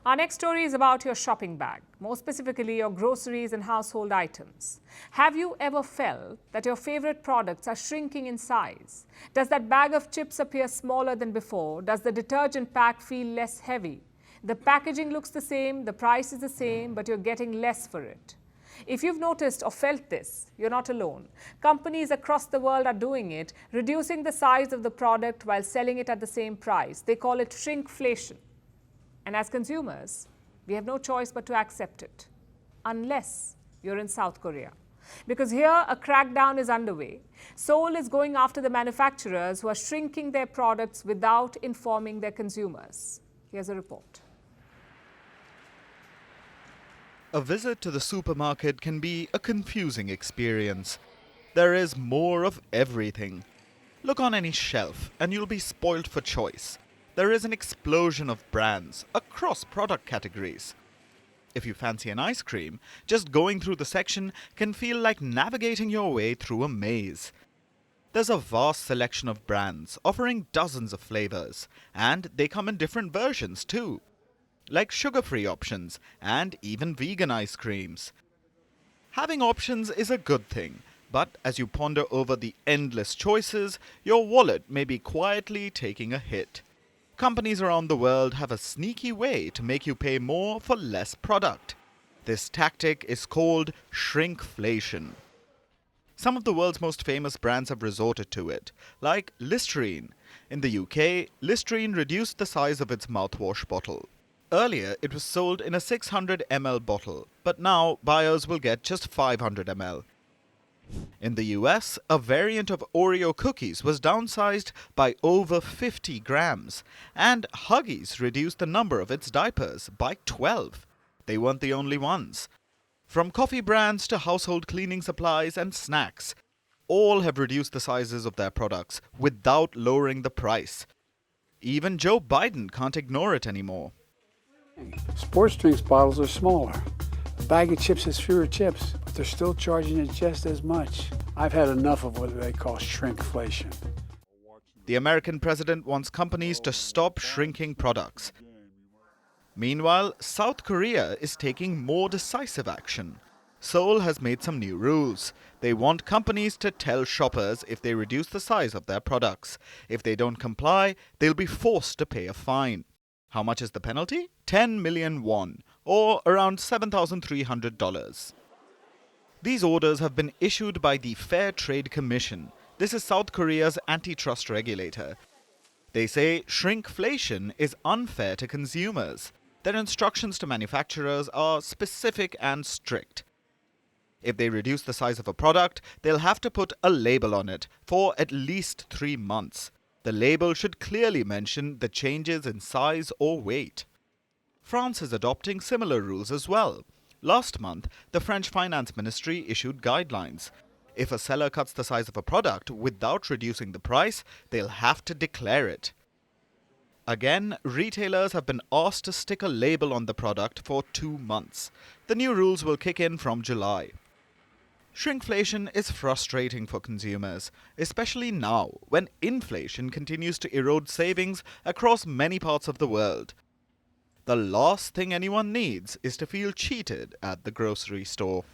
Our next story is about your shopping bag, more specifically your groceries and household items. Have you ever felt that your favorite products are shrinking in size? Does that bag of chips appear smaller than before? Does the detergent pack feel less heavy? The packaging looks the same, the price is the same, but you're getting less for it. If you've noticed or felt this, you're not alone. Companies across the world are doing it, reducing the size of the product while selling it at the same price. They call it shrinkflation. And as consumers, we have no choice but to accept it, unless you're in South Korea. Because here, a crackdown is underway. Seoul is going after the manufacturers who are shrinking their products without informing their consumers. Here's a report. A visit to the supermarket can be a confusing experience. There is more of everything. Look on any shelf and you'll be spoiled for choice. There is an explosion of brands across product categories. If you fancy an ice cream, just going through the section can feel like navigating your way through a maze. There's a vast selection of brands offering dozens of flavors, and they come in different versions too, like sugar-free options and even vegan ice creams. Having options is a good thing, but as you ponder over the endless choices, your wallet may be quietly taking a hit. Companies around the world have a sneaky way to make you pay more for less product. This tactic is called shrinkflation. Some of the world's most famous brands have resorted to it, like Listerine. In the UK, Listerine reduced the size of its mouthwash bottle. Earlier, it was sold in a 600 ml bottle, but now buyers will get just 500 ml. In the US, a variant of Oreo cookies was downsized by over 50 grams, and Huggies reduced the number of its diapers by 12. They weren't the only ones. From coffee brands to household cleaning supplies and snacks, all have reduced the sizes of their products without lowering the price. Even Joe Biden can't ignore it anymore. Sports drinks bottles are smaller. A bag of chips has fewer chips, but they're still charging it just as much. I've had enough of what they call shrinkflation. The American president wants companies to stop shrinking products. Meanwhile, South Korea is taking more decisive action. Seoul has made some new rules. They want companies to tell shoppers if they reduce the size of their products. If they don't comply, they'll be forced to pay a fine. How much is the penalty? 10 million won, or around $7,300. These orders have been issued by the Fair Trade Commission. This is South Korea's antitrust regulator. They say shrinkflation is unfair to consumers. Their instructions to manufacturers are specific and strict. If they reduce the size of a product, they'll have to put a label on it for at least 3 months. The label should clearly mention the changes in size or weight. France is adopting similar rules as well. Last month, the French Finance Ministry issued guidelines. If a seller cuts the size of a product without reducing the price, they'll have to declare it. Again, retailers have been asked to stick a label on the product for 2 months. The new rules will kick in from July. Shrinkflation is frustrating for consumers, especially now when inflation continues to erode savings across many parts of the world. The last thing anyone needs is to feel cheated at the grocery store.